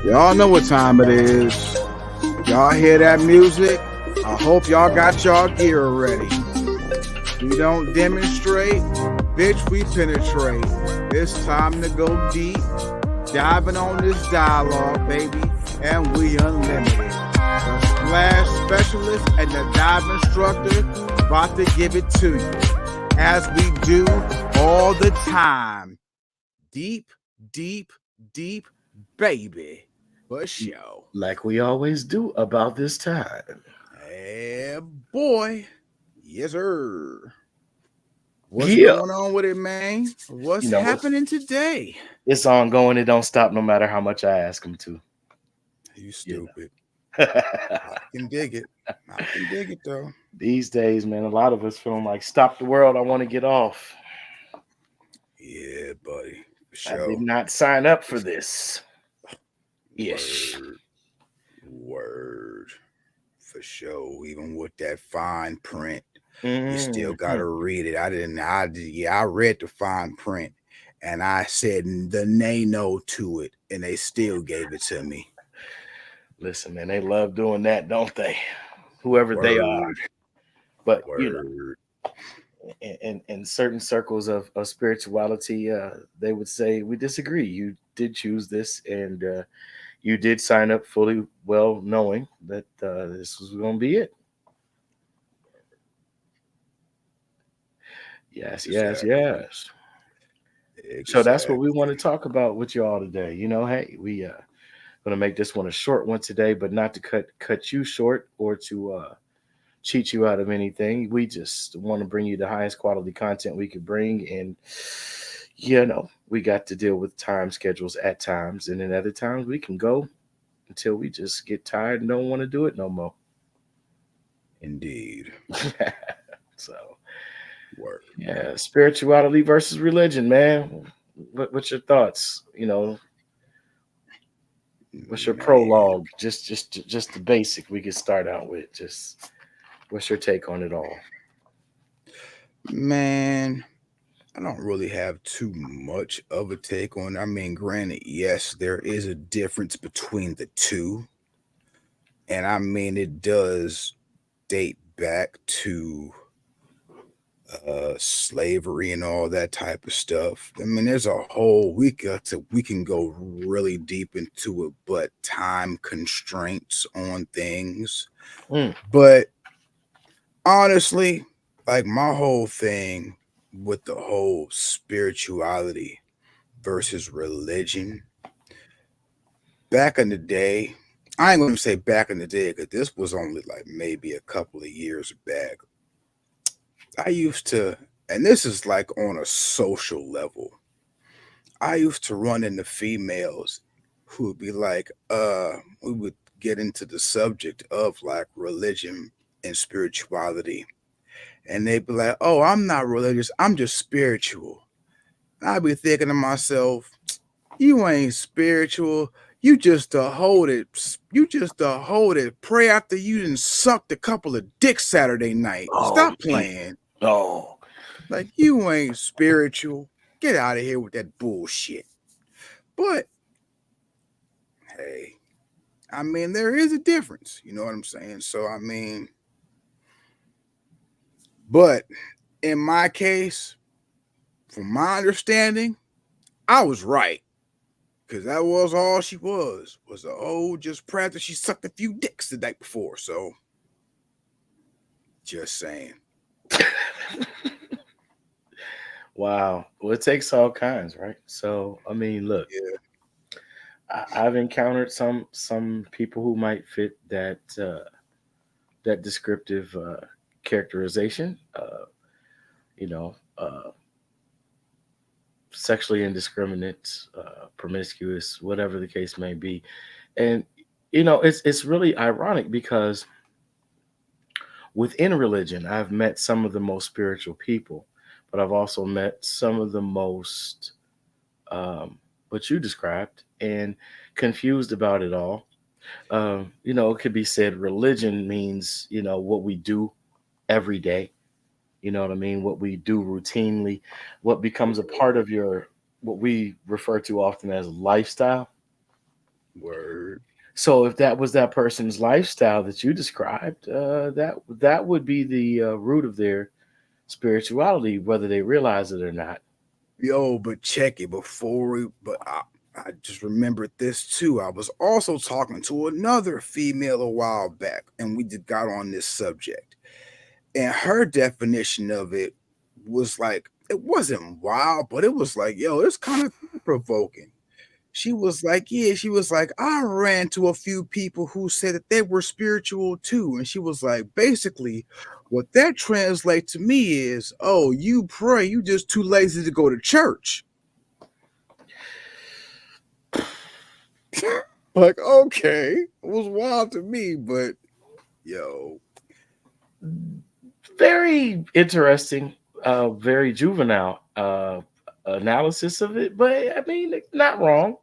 Y'all know what time it is. Y'all hear that music? I hope y'all got y'all gear ready. We don't demonstrate, bitch, we penetrate. It's time to go deep, diving on this dialogue, baby, and we unlimited. The splash specialist and the dive instructor about to give it to you, as we do all the time. Deep, deep, deep, baby. For sure. Like we always do about this time. Hey, boy. Yes, sir. What's Yeah. going on with it, man? What's You know, happening today? it's ongoing. It don't stop no matter how much I ask them to. You stupid. know. I can dig it. I can dig it, though. These days, man, a lot of us feeling like stop the world. I want to get off. Yeah, buddy. For I did sure. not sign up for this. Ish. Word. Word. For sure. Even with that fine print, you still gotta read it. I read the fine print and I said the nay no to it, and they still gave it to me. Listen, man, they love doing that, don't they? Whoever they are. Word. But Word. in certain circles of spirituality, they would say we disagree. You did choose this, and you did sign up fully well knowing that this was going to be it. Yes, yes, Exactly. yes. So that's what we want to Exactly. talk about with you all today. Hey, we going to make this one a short one today, but not to cut you short or to cheat you out of anything. We just want to bring you the highest quality content we could bring, and we got to deal with time schedules at times, and then other times we can go until we just get tired and don't want to do it no more. Indeed. So, Word. yeah, spirituality versus religion, man. What's your thoughts? What's your Man. prologue? Just the basic we could start out with. Just what's your take on it all? Man. I don't really have too much of a take on it. I mean, granted, yes, there is a difference between the two. And I mean, it does date back to slavery and all that type of stuff. I mean, there's a whole we can go really deep into it, but time constraints on things. Mm, But honestly, like my whole thing with the whole spirituality versus religion back in the day, I ain't gonna say back in the day because this was only like maybe a couple of years back. I used to, and this is like on a social level, I used to run into females who would be like, we would get into the subject of like religion and spirituality. And they'd be like, oh, I'm not religious, I'm just spiritual. And I'd be thinking to myself, you ain't spiritual. You just a hold it. You just a hold it. Pray after you done sucked a couple of dicks Saturday night. oh, Stop playing. oh, Like you ain't spiritual. Get out of here with that bullshit. But hey, I mean there is a difference. You know what I'm saying? So I mean, but in my case, from my understanding, I was right. Cause that was all she was a old just practice. She sucked a few dicks the night before. So just saying. wow. Well, it takes all kinds, right? So, I mean, look, Yeah. I've encountered some people who might fit that descriptive characterization. You know, uh, Sexually indiscriminate, promiscuous, whatever the case may be, and it's really ironic because within religion, I've met some of the most spiritual people, but I've also met some of the most what you described and confused about it all. It could be said religion means, what we do every day. You know what I mean? What we do routinely, what becomes a part of your, what we refer to often as lifestyle. Word. So if that was that person's lifestyle that you described, that would be the root of their spirituality, whether they realize it or not. Yo, but check it before we. But I just remembered this too. I was also talking to another female a while back, and we just got on this subject. And her definition of it was like, it wasn't wild, but it was like, yo, it's kind of provoking. She was like, yeah, she was like, I ran to a few people who said that they were spiritual too. And she was like, basically, what that translates to me is, oh, you pray, you just too lazy to go to church. Like, okay, it was wild to me, but yo, Very interesting, very juvenile analysis of it, but I mean, not wrong.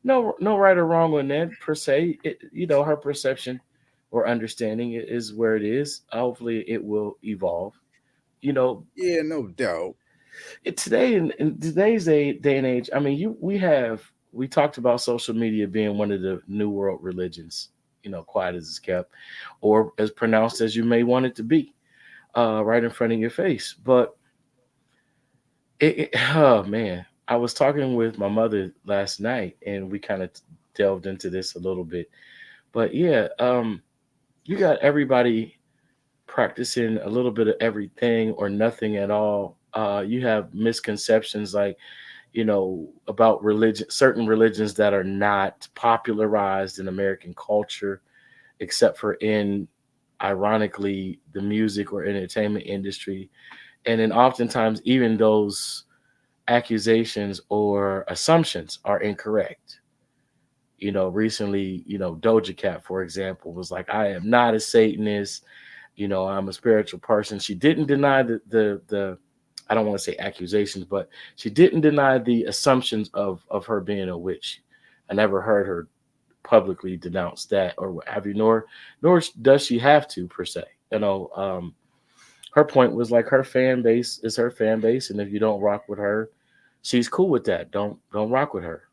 No, no right or wrong on that per se. Her perception or understanding is where it is. Hopefully, it will evolve. You know, yeah, no doubt. today in today's day and age, I mean, we talked about social media being one of the new world religions. Quiet as it's kept, or as pronounced as you may want it to be, right in front of your face. But oh man, I was talking with my mother last night, and we kind of delved into this a little bit. But yeah, you got everybody practicing a little bit of everything or nothing at all. You have misconceptions like about religion, certain religions that are not popularized in American culture, except for in, ironically, the music or entertainment industry. And then oftentimes, even those accusations or assumptions are incorrect. Recently, Doja Cat, for example, was like, I am not a Satanist. I'm a spiritual person. She didn't deny the I don't want to say accusations, but she didn't deny the assumptions of her being a witch. I never heard her publicly denounce that or what have you, nor does she have to per se. Her point was like her fan base is her fan base, and if you don't rock with her, she's cool with that. Don't rock with her.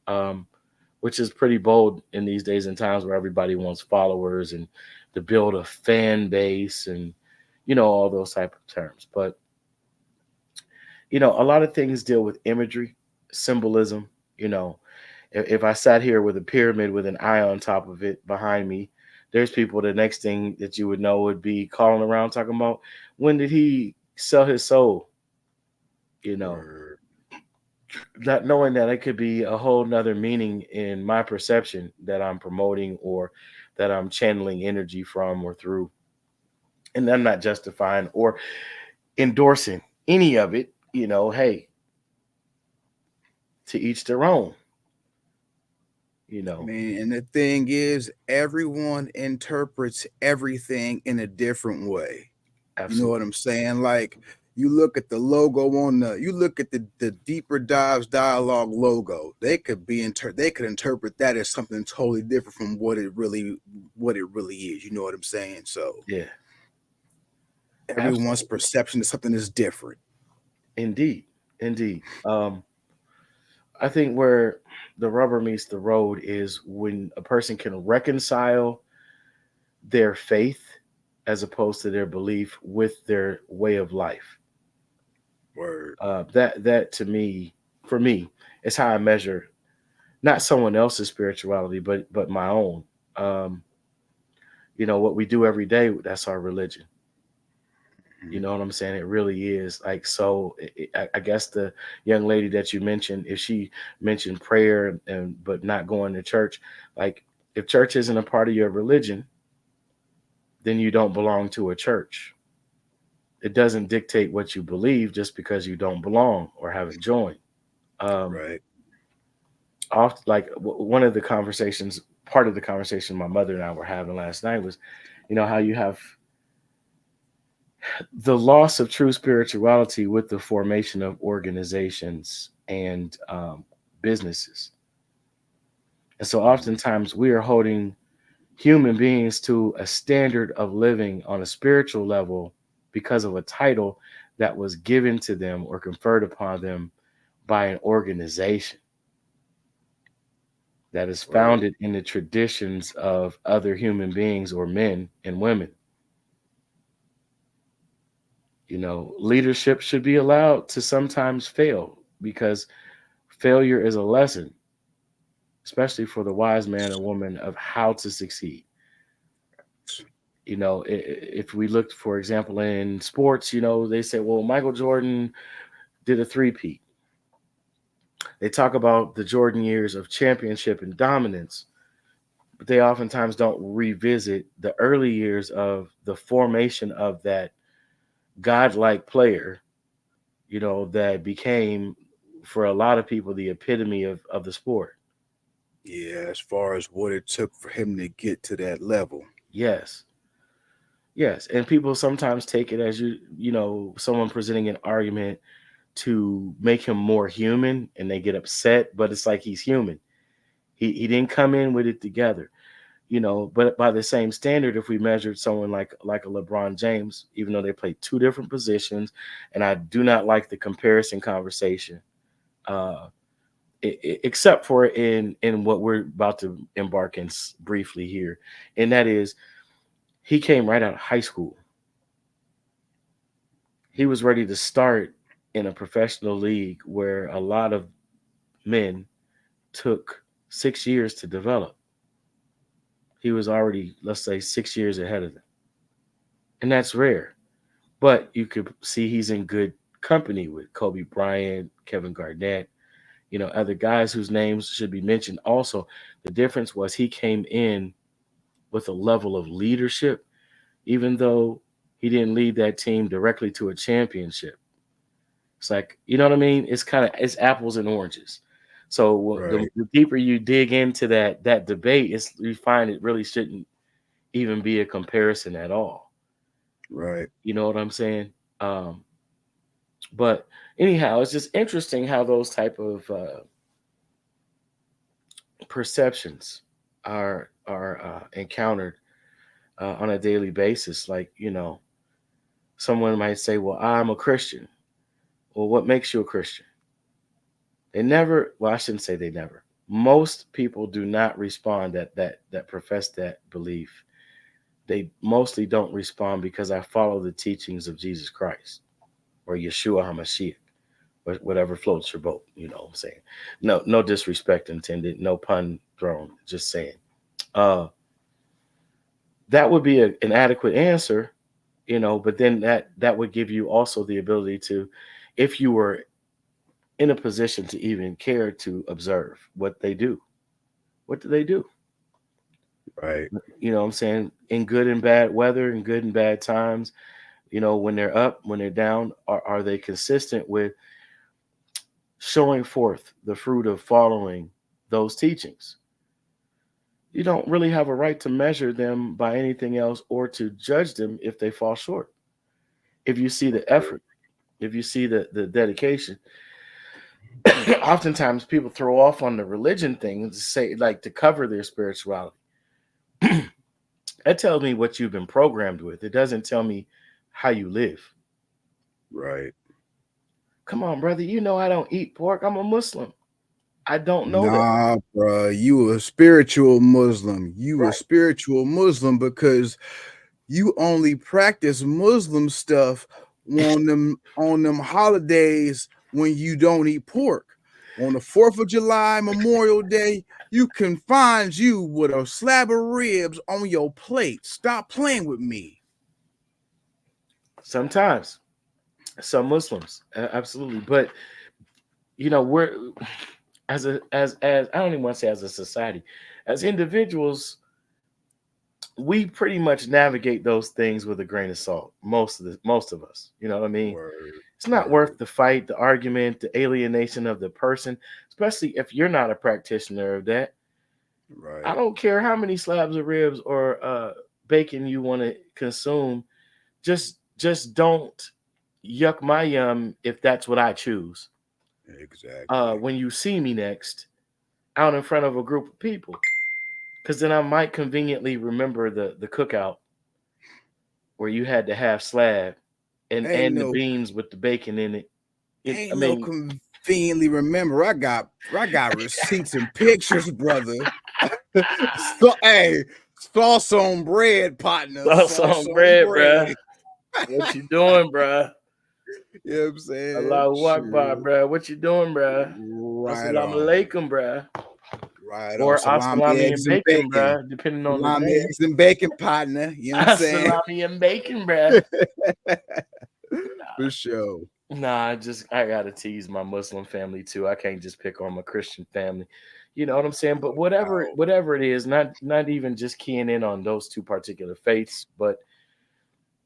Which is pretty bold in these days and times where everybody wants followers and to build a fan base and all those type of terms. But a lot of things deal with imagery, symbolism. You know, if I sat here with a pyramid with an eye on top of it behind me, there's people. The next thing that you would know would be calling around talking about when did he sell his soul. You know, Word. not knowing that it could be a whole nother meaning in my perception that I'm promoting or that I'm channeling energy from or through. And I'm not justifying or endorsing any of it. Hey, to each their own, you I know, mean, and the thing is, everyone interprets everything in a different way. You know what absolutely. I'm saying? Like, you look at the logo on you look at the deeper dives dialogue logo. They could interpret that as something totally different from what it really is. You know what I'm saying? So Yeah, everyone's absolutely. perception of something is different. Indeed. Indeed. I think where the rubber meets the road is when a person can reconcile their faith as opposed to their belief with their way of life. Word. That to me, for me, is how I measure not someone else's spirituality, but my own. Um, what we do every day, that's our religion. You know what I'm saying? It really is. Like, so I guess the young lady that you mentioned, if she mentioned prayer and but not going to church, like if church isn't a part of your religion, then you don't belong to a church. It doesn't dictate what you believe just because you don't belong or haven't joined. Um, Right. like one of the conversations, part of the conversation my mother and I were having last night was, how you have the loss of true spirituality with the formation of organizations and businesses. And so oftentimes we are holding human beings to a standard of living on a spiritual level because of a title that was given to them or conferred upon them by an organization that is Word. founded in the traditions of other human beings or men and women. Leadership should be allowed to sometimes fail because failure is a lesson, especially for the wise man or woman of how to succeed. If we looked, for example, in sports, they say, well, Michael Jordan did a three-peat. They talk about the Jordan years of championship and dominance, but they oftentimes don't revisit the early years of the formation of that godlike player, that became, for a lot of people, the epitome of the sport. Yeah, as far as what it took for him to get to that level. Yes. Yes. And people sometimes take it as someone presenting an argument to make him more human and they get upset, but it's like he's human. He didn't come in with it together. But by the same standard, if we measured someone like a LeBron James, even though they play two different positions, and I do not like the comparison conversation, uh, except for in what we're about to embark in briefly here, and that is he came right out of high school. He was ready to start in a professional league where a lot of men took 6 years to develop. He was already, let's say, 6 years ahead of them, and that's rare. But you could see he's in good company with Kobe Bryant, Kevin Garnett, other guys whose names should be mentioned also. The difference was he came in with a level of leadership, even though he didn't lead that team directly to a championship. It's like, you know what I mean? It's apples and oranges. So Right, the deeper you dig into that debate, you find it really shouldn't even be a comparison at all. right, You know what I'm saying? Um, but anyhow, it's just interesting how those type of perceptions are encountered on a daily basis. Like, someone might say, "Well, I'm a Christian." Well, what makes you a Christian? They never. Well, I shouldn't say they never. Most people do not respond that profess that belief. They mostly don't respond because I follow the teachings of Jesus Christ or Yeshua Hamashiach, or whatever floats your boat. You know what I'm saying? No disrespect intended. No pun thrown. Just saying. Uh, that would be an adequate answer, but then that would give you also the ability to, if you were in a position to even care to observe what they do, what do they do? right, You know what I'm saying? In good and bad weather, in good and bad times, when they're up, when they're down, are they consistent with showing forth the fruit of following those teachings? You don't really have a right to measure them by anything else or to judge them if they fall short. If you see the effort, if you see the dedication, oftentimes people throw off on the religion thing and say, like, to cover their spirituality. That tells me what you've been programmed with. It doesn't tell me how you live. right. Come on, brother. I don't eat pork. I'm a Muslim. I don't know that. Nah, bruh, you a spiritual Muslim. You a Right. spiritual Muslim because you only practice Muslim stuff on them holidays when you don't eat pork. On the 4th of July, Memorial Day, you can find you with a slab of ribs on your plate. Stop playing with me. Sometimes some Muslims, absolutely. But we're as I don't even want to say as a society, as individuals, we pretty much navigate those things with a grain of salt. Most of us, you know what I mean? Word, It's not worth word. the fight, the argument, the alienation of the person, especially if you're not a practitioner of that. I Right. don't care how many slabs of ribs or bacon you want to consume. Just don't yuck my yum if that's what I choose. Exactly. When you see me next out in front of a group of people, because then I might conveniently remember the cookout where you had the half slab and Ain't the no beans with the bacon in it. I ain't no mean, conveniently remember I got receipts and pictures, brother. So hey, sauce on bread, partner. Sauce Sauce on on bread, bread. bruh. What you doing, bruh? You know what I'm saying? Allahu Akbar, Shoot. bruh. What you doing, bruh? Right Assalamu on. alaikum, bruh. Right on. Or Salami, Asalami and eggs, and bacon, bacon. bruh, depending on the Salami, day. eggs, and bacon, partner. You know what I'm saying? Asalami and bacon, bruh. For sure. Nah, I gotta tease my Muslim family too. I can't just pick on my Christian family. You know what I'm saying? But Wow. whatever it is, not even just keying in on those two particular faiths, but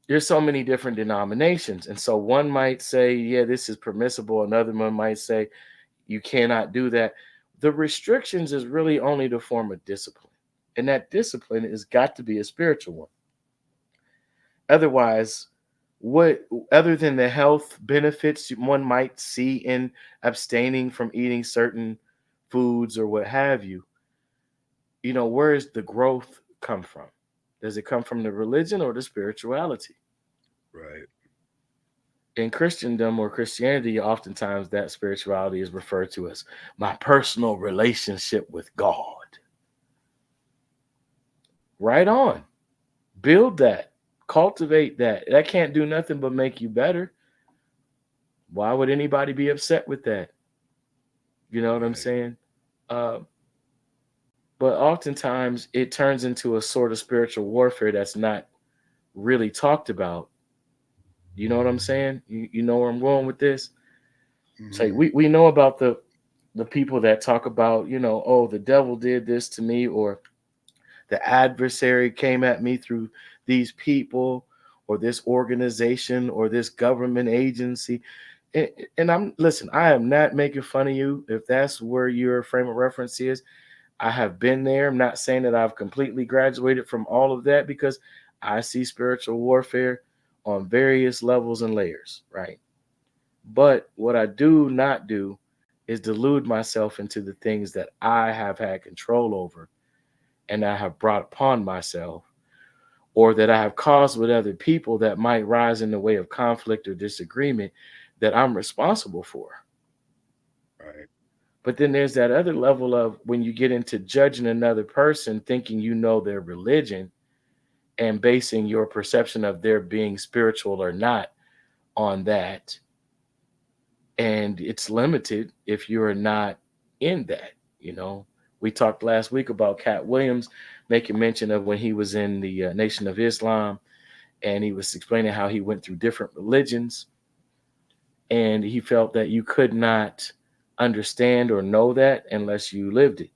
there's so many different denominations. And so one might say, yeah, this is permissible. Another one might say you cannot do that. The restrictions is really only the form of discipline. And that discipline has got to be a spiritual one. Otherwise, what other than the health benefits one might see in abstaining from eating certain foods or what have you, where does the growth come from? Does it come from the religion or the spirituality? Right. In Christendom or Christianity, oftentimes that spirituality is referred to as my personal relationship with God. Right on. Build that. Cultivate that. That can't do nothing but make you better. Why would anybody be upset with that? You know what I'm Right. saying? Uh, but oftentimes it turns into a sort of spiritual warfare that's not really talked about. You know what I'm saying? You know where I'm going with this? Say Hmm. we know about the people that talk about, oh, the devil did this to me, or the adversary came at me through these people or this organization or this government agency. And I'm listen, I am not making fun of you if that's where your frame of reference is. I have been there. I'm not saying that I've completely graduated from all of that because I see spiritual warfare on various levels and layers, right? But what I do not do is delude myself into the things that I have had control over and I have brought upon myself, or that I have caused with other people that might rise in the way of conflict or disagreement that I'm responsible for. Right. But then there's that other level of when you get into judging another person, thinking you know their religion and basing your perception of their being spiritual or not on that. And it's limited if you're not in that, you know. We talked last week about Cat Williams making mention of when he was in the Nation of Islam, and he was explaining how he went through different religions, and he felt that you could not understand or know that unless you lived it,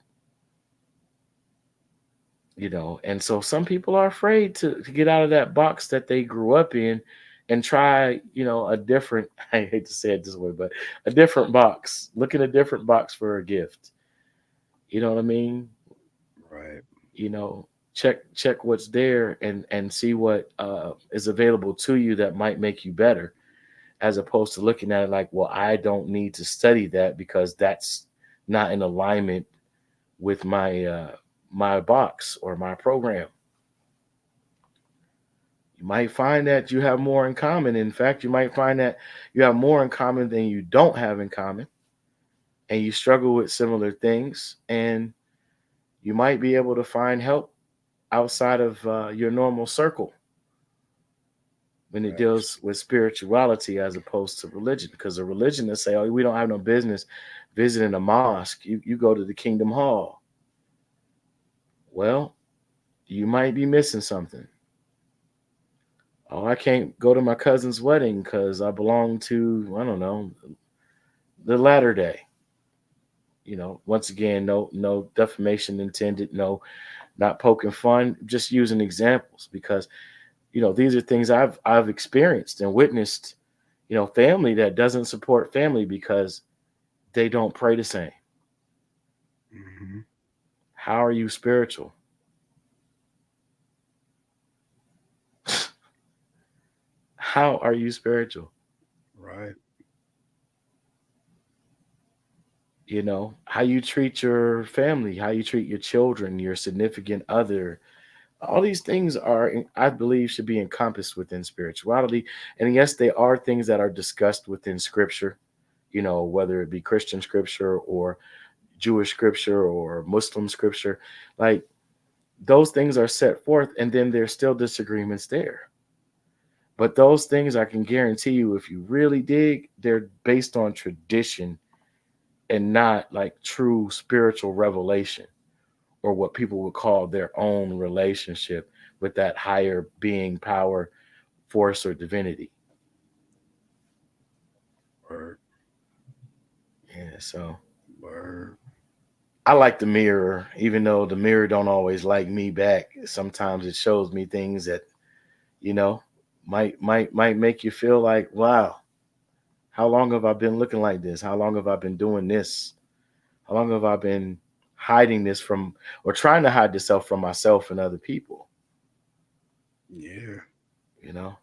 you know. And so some people are afraid to get out of that box that they grew up in and try, a different, I hate to say it this way, but a different box, look in a different box for a gift. You know what I mean? Right. Check what's there and see what is available to you that might make you better, as opposed to looking at it like, well, I don't need to study that because that's not in alignment with my box or my program. You might find that you have more in common. In fact, you might find that you have more in common than you don't have in common, and you struggle with similar things, and you might be able to find help outside of your normal circle when it Facts. deals with spirituality as opposed to religion. Because a religion that say, "Oh, we don't have no business visiting a mosque. You go to the Kingdom Hall." Well, you might be missing something. Oh, I can't go to my cousin's wedding because I belong to, I don't know, the latter day. Once again, no defamation intended, no, not poking fun, just using examples because these are things I've experienced and witnessed. Family that doesn't support family because they don't pray the same. Hmm. How are you spiritual? How are you spiritual? Right. How you treat your family, how you treat your children, your significant other. All these things are, I believe, should be encompassed within spirituality. And yes, they are things that are discussed within scripture. whether it be Christian scripture or Jewish scripture or Muslim scripture. Like, those things are set forth, and then there's still disagreements there. But those things, I can guarantee you, if you really dig, they're based on tradition and not like true spiritual revelation, or what people would call their own relationship with that higher being, power, force, or divinity. Word, Yeah, so word. I like the mirror, even though the mirror don't always like me back. Sometimes it shows me things that, you know, might make you feel like, wow, how long have I been looking like this? How long have I been doing this? How long have I been hiding this from, or trying to hide this self from myself and other people? Yeah, You know?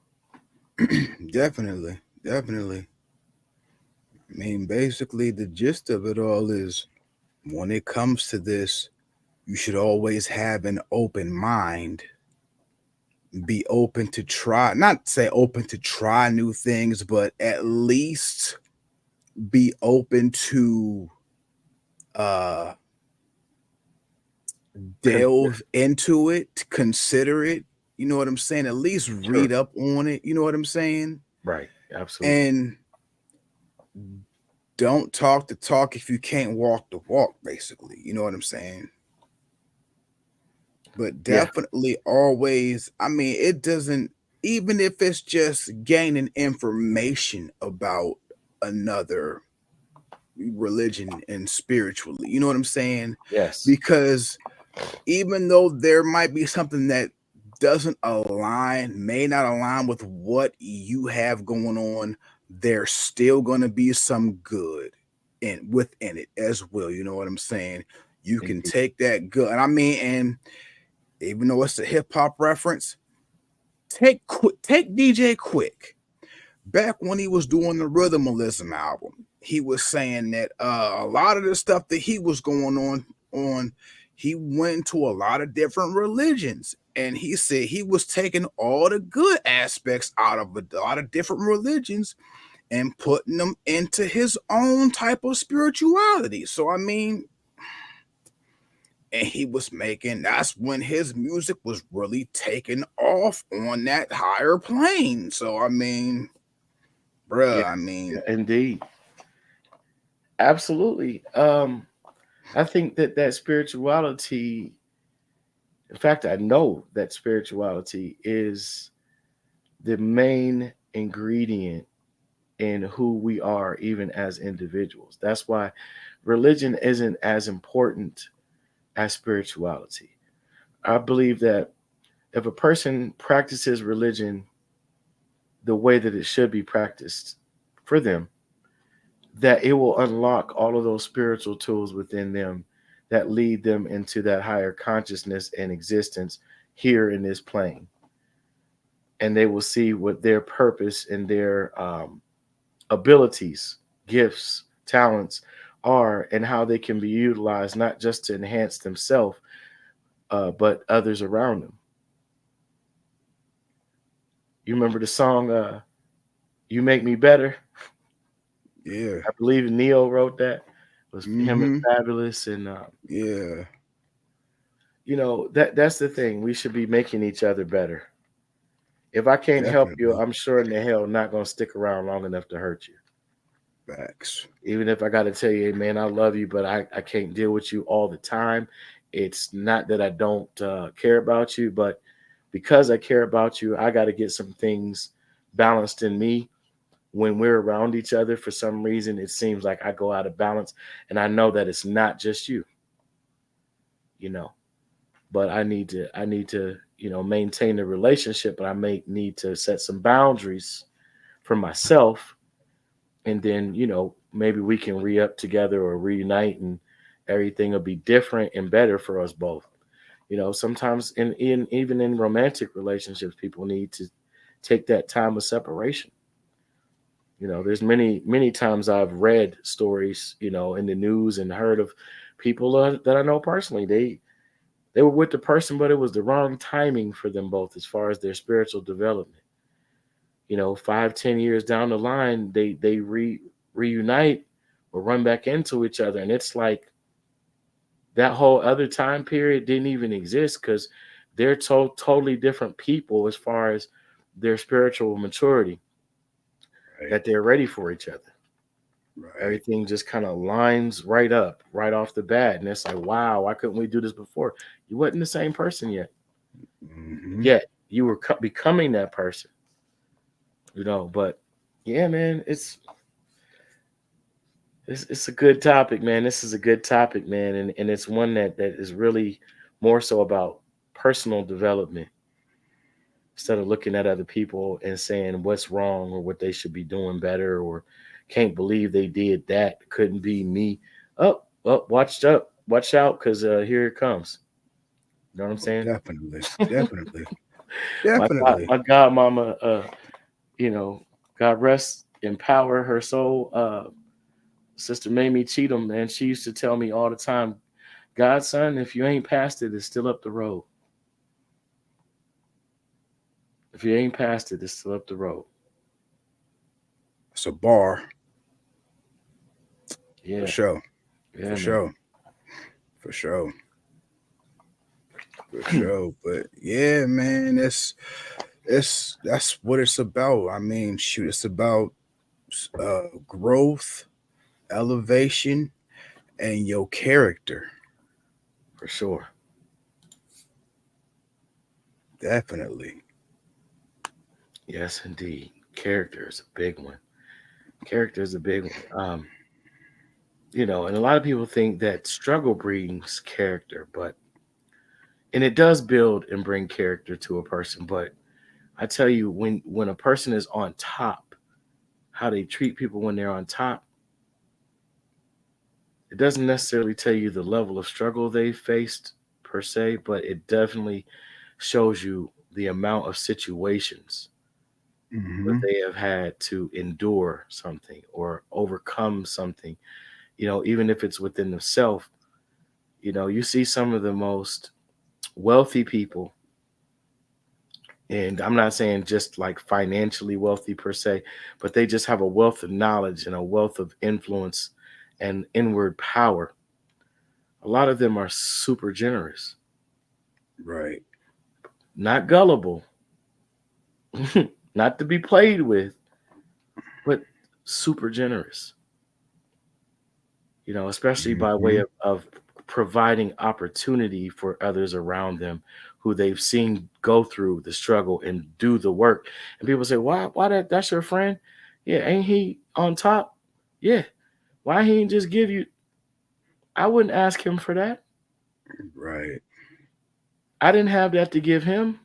definitely, definitely. I mean, basically, the gist of it all is when it comes to this, you should always have an open mind, be open to try, not say open to try new things, but at least be open to uh Consider. delve into it, consider it. You know what I'm saying? At least Sure. read up on it. You know what I'm saying? Right. Absolutely. And don't talk the talk if you can't walk the walk, basically. You know what I'm saying? But Yeah. definitely always, I mean, it doesn't, even if it's just gaining information about another religion and spiritually, you know what I'm saying? Yes. Because even though there might be something that doesn't align, may not align with what you have going on, there's still going to be some good within it as well. You know what I'm saying? You can Indeed. take that good. And I mean, and even though it's a hip hop reference, take DJ Quick. Back when he was doing the Rhythmalism album, he was saying that a lot of the stuff that he was going on, he went to a lot of different religions, and he said he was taking all the good aspects out of a lot of different religions and putting them into his own type of spirituality. So I mean, and he was making, that's when his music was really taking off on that higher plane. So I mean, Yeah. bruh, I mean, Indeed. Absolutely. I think that spirituality, in fact, I know that spirituality is the main ingredient in who we are, even as individuals. That's why religion isn't as important as spirituality. I believe that if a person practices religion the way that it should be practiced for them, that it will unlock all of those spiritual tools within them that lead them into that higher consciousness and existence here in this plane. And they will see what their purpose and their abilities, gifts, talents are, and how they can be utilized not just to enhance themselves, but others around them. You remember the song "You Make Me Better"? yeah. I believe Neo wrote that. It was him and Mm-hmm. Fabulous, and Yeah, that's the thing. We should be making each other better. If I can't help you, definitely. I'm sure in the hell not gonna stick around long enough to hurt you. Facts. Even if I got to tell you, hey, man, I love you, but I can't deal with you all the time. It's not that I don't care about you, but because I care about you, I got to get some things balanced in me. When we're around each other, for some reason, it seems like I go out of balance, and I know that it's not just you, you know. But I need to, maintain the relationship, but I may need to set some boundaries for myself, and then maybe we can re-up together or reunite, and everything will be different and better for us both. Sometimes in even in romantic relationships, people need to take that time of separation. There's many times I've read stories, in the news, and heard of people that I know personally. They were with the person, but it was the wrong timing for them both as far as their spiritual development. 5-10 years down the line, they reunite or run back into each other. And it's like that whole other time period didn't even exist because they're totally different people as far as their spiritual maturity, Right. that they're ready for each other. Right. Everything just kind of lines right up right off the bat. And it's like, wow, why couldn't we do this before? You wasn't the same person yet. Hmm. Yet you were becoming that person, But yeah, man, it's a good topic, man. This is a good topic, man, and it's one that is really more so about personal development instead of looking at other people and saying what's wrong or what they should be doing better or can't believe they did that. Couldn't be me. Watch out, because here it comes. You know what I'm Oh, saying? definitely. Definitely. my Definitely. my godmama, you know, God rest in power her soul. Sister Mamie Cheatham, man, she used to tell me all the time, Godson, if you ain't past it, it's still up the road. If you ain't past it, it's still up the road. It's a bar for Yeah, sure. For yeah, man. sure. For sure. For sure. But yeah, man, that's what it's about. I mean, shoot, it's about growth, elevation, and your character. For sure. Definitely. Yes, indeed. Character is a big one. Character is a big one. And a lot of people think that struggle brings character, and it does build and bring character to a person. But I tell you, when a person is on top, how they treat people when they're on top, it doesn't necessarily tell you the level of struggle they faced per se, but it definitely shows you the amount of situations where Hmm. they have had to endure something or overcome something, even if it's within themselves. You see some of the most wealthy people, and I'm not saying just like financially wealthy per se, but they just have a wealth of knowledge and a wealth of influence and inward power. A lot of them are super generous, Right. not gullible, not to be played with, but super generous, especially by way Hmm. of providing opportunity for others around them who they've seen go through the struggle and do the work. And people say, why that's your friend? Yeah, ain't he on top? Yeah. Why he ain't just give you? I wouldn't ask him for that. Right. I didn't have that to give him.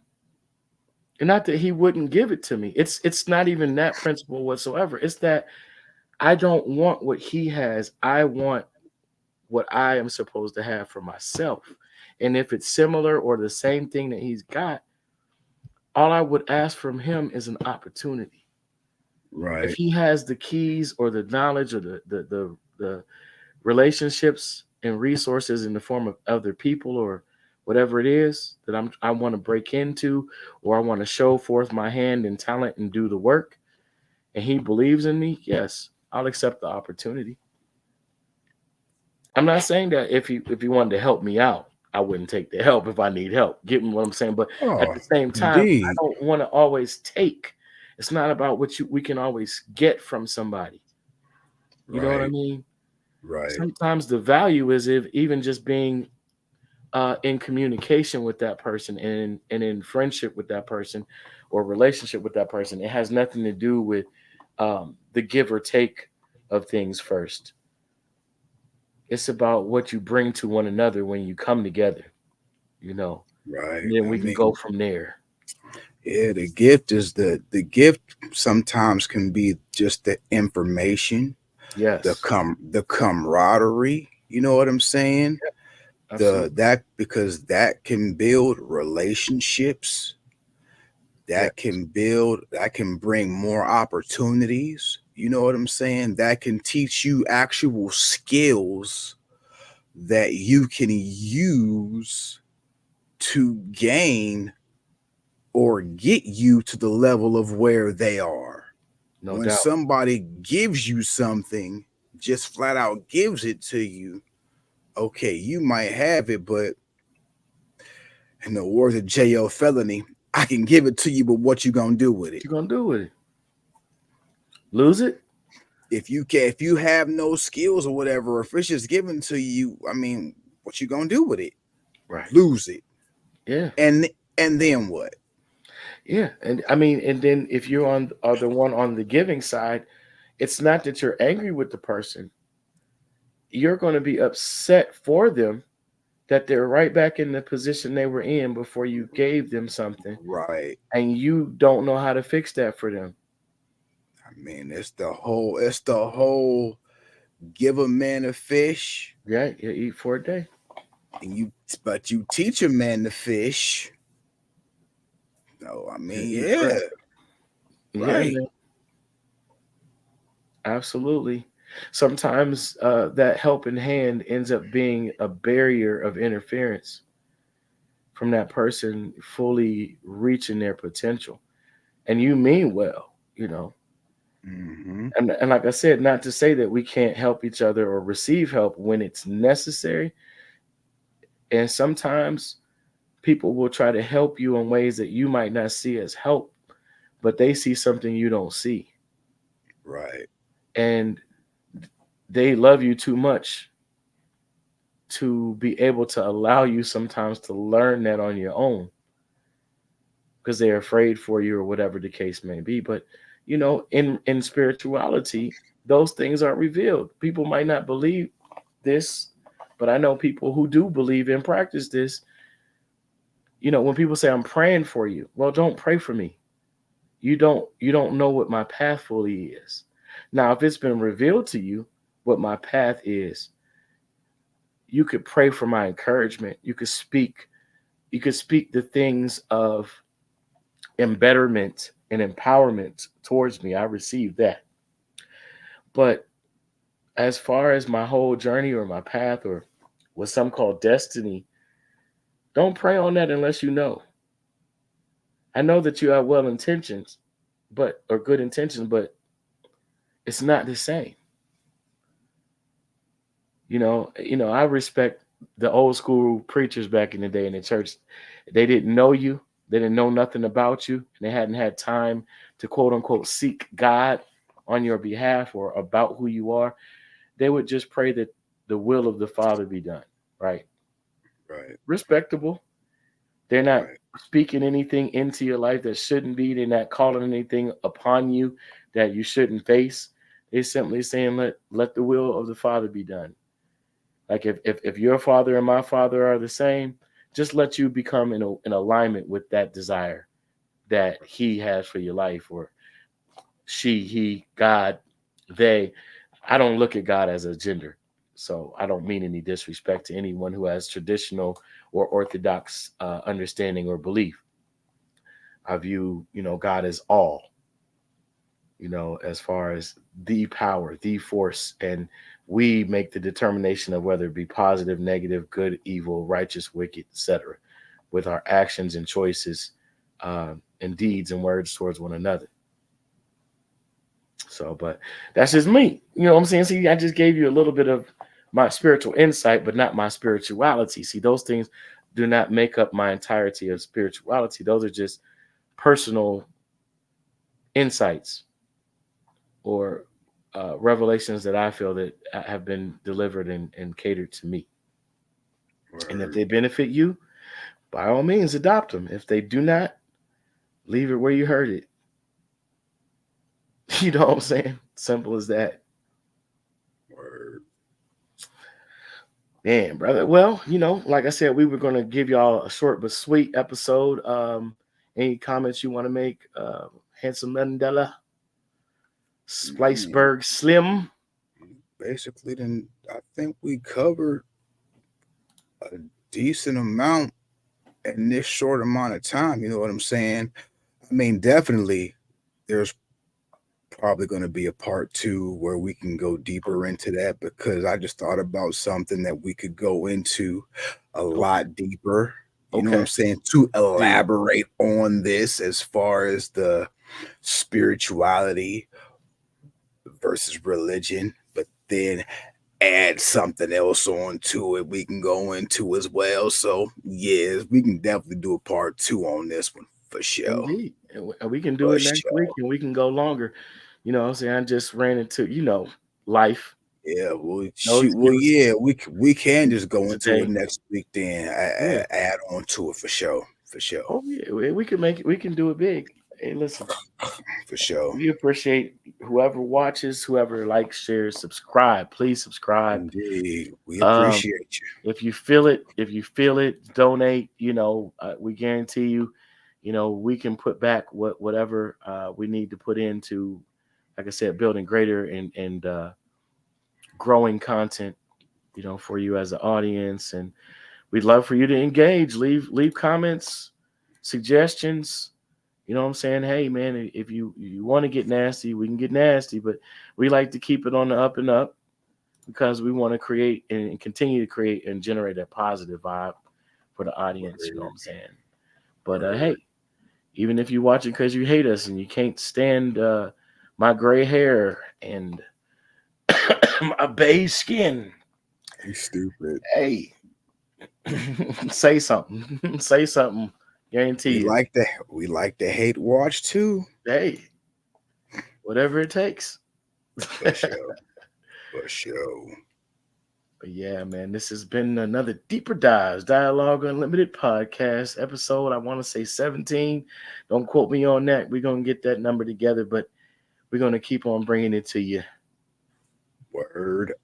And not that he wouldn't give it to me. It's not even that principle whatsoever. It's that I don't want what he has. I want what I am supposed to have for myself. And if it's similar or the same thing that he's got, all I would ask from him is an opportunity. If Right. he has the keys or the knowledge or the relationships and resources in the form of other people or whatever it is that I want to break into, or I want to show forth my hand and talent and do the work, and he believes in me, yes, I'll accept the opportunity. I'm not saying that if he wanted to help me out, I wouldn't take the help if I need help. Get me what I'm saying? But at Oh, the same time, I indeed. don't want to always take. It's not about what we can always get from somebody. You know what I Right. mean? Right. Sometimes the value is if even just being in communication with that person and in friendship with that person or relationship with that person. It has nothing to do with the give or take of things first. It's about what you bring to one another when you come together, you know, Right. and then I we can mean, go from there. yeah, the gift sometimes can be just the information, Yes, the camaraderie. You know what I'm saying? The absolutely. that because that can build relationships, Yeah, that can bring more opportunities. You know what I'm saying? That can teach you actual skills that you can use to gain or get you to the level of where they are. No When doubt. somebody gives you something, just flat out gives it to you, okay, you might have it, but in the words of J.O. Felony, I can give it to you, but what you gonna do with What it? you gonna do with it? Lose it? If you have no skills or whatever, if it's just given to you, I mean, what you gonna do with it? Right. Lose it, Yeah. and then what? Yeah. And I mean, and then if you're on are the one on the giving side, it's not that you're angry with the person. You're going to be upset for them that they're right back in the position they were in before you gave them something, Right. and you don't know how to fix that for them. I mean, it's the whole give a man a fish, Yeah, you eat for a day. and you teach a man to fish. No, I You mean, eat yeah, forever. Yeah, right, man, absolutely. Sometimes that helping hand ends up being a barrier of interference from that person fully reaching their potential. And you mean well, you know. hmm, And like I said, not to say that we can't help each other or receive help when it's necessary. And sometimes people will try to help you in ways that you might not see as help, but they see something you don't see. right, And they love you too much to be able to allow you sometimes to learn that on your own because they're afraid for you or whatever the case may be. But in spirituality, those things are revealed. People might not believe this, but I know people who do believe and practice this. When people say I'm praying for you, well, don't pray for me. You don't know what my path fully is. Now, if it's been revealed to you what my path is, you could pray for my encouragement. You could speak the things of embetterment and empowerment towards me. I received that. But as far as my whole journey or my path or what some call destiny, don't pray on that unless you know. I know that you have well intentions, but or good intentions, but it's not the same. I respect the old school preachers back in the day in the church. They didn't know you, they didn't know nothing about you, and they hadn't had time to quote unquote seek God on your behalf or about who you are. They would just pray that the will of the Father be done. Right? right, Respectable. They're not right, speaking anything into your life that shouldn't be. They're not calling anything upon you that you shouldn't face. They're simply saying, let the will of the Father be done. Like if your father and my father are the same, just let you become in alignment with that desire that he has for your life, or she, he, God, they. I don't look at God as a gender. So I don't mean any disrespect to anyone who has traditional or orthodox understanding or belief. I view, God as all, as far as the power, the force, and we make the determination of whether it be positive, negative, good, evil, righteous, wicked, etc., with our actions and choices, and deeds and words towards one another. So, but that's just me. You know what I'm saying? See, I just gave you a little bit of my spiritual insight, but not my spirituality. See, those things do not make up my entirety of spirituality. Those are just personal insights or revelations that I feel that have been delivered and catered to me. And if word. they benefit you, by all means, adopt them. If they do not, leave it where you heard it. You know what I'm saying? Simple as that. Word. Man, brother. Well, like I said, we were going to give y'all a short but sweet episode. Any comments you want to make? Handsome Mandela, Man, Spliceberg Slim. basically, then I think we covered a decent amount in this short amount of time. You know what I'm saying? I mean, definitely, there's probably going to be a part two where we can go deeper into that because I just thought about something that we could go into a Okay. lot deeper. You know what I'm Okay. saying? To Yeah. elaborate on this as far as the spirituality versus religion, but then add something else on to it we can go into as well. So yeah, we can definitely do a part two on this one for sure. Indeed. And we can do For it next week sure. and we can go longer. You know what I'm saying? I just ran into, life. Yeah, well, No shoot. Well, excuse. yeah, we can just go into it Today. next week. Then Yeah. add on to it for sure, for sure, Oh yeah. We can make it. We can do it big. Hey, listen. for sure. We appreciate whoever watches, whoever likes, shares, subscribe. Please subscribe. Indeed, we Um, appreciate you. if you feel it, donate. We guarantee you. We can put back whatever we need to put into, like I said, building greater and growing content. For you as an audience, and we'd love for you to engage. Leave comments, suggestions. You know what I'm saying? Hey man, if you want to get nasty, we can get nasty, but we like to keep it on the up and up because we want to create and continue to create and generate a positive vibe for the audience. You know what Word, I'm saying? But word. hey, even if you watch it because you hate us and you can't stand my gray hair and my beige skin, You stupid. hey, say something. Say something. Guarantee you. We like the hate watch too, Hey, whatever it takes. for sure, for sure. But yeah, man, this has been another Deeper Dives Dialogue Unlimited podcast episode. I want to say 17. Don't quote me on that. We're going to get that number together, but we're going to keep on bringing it to you. Word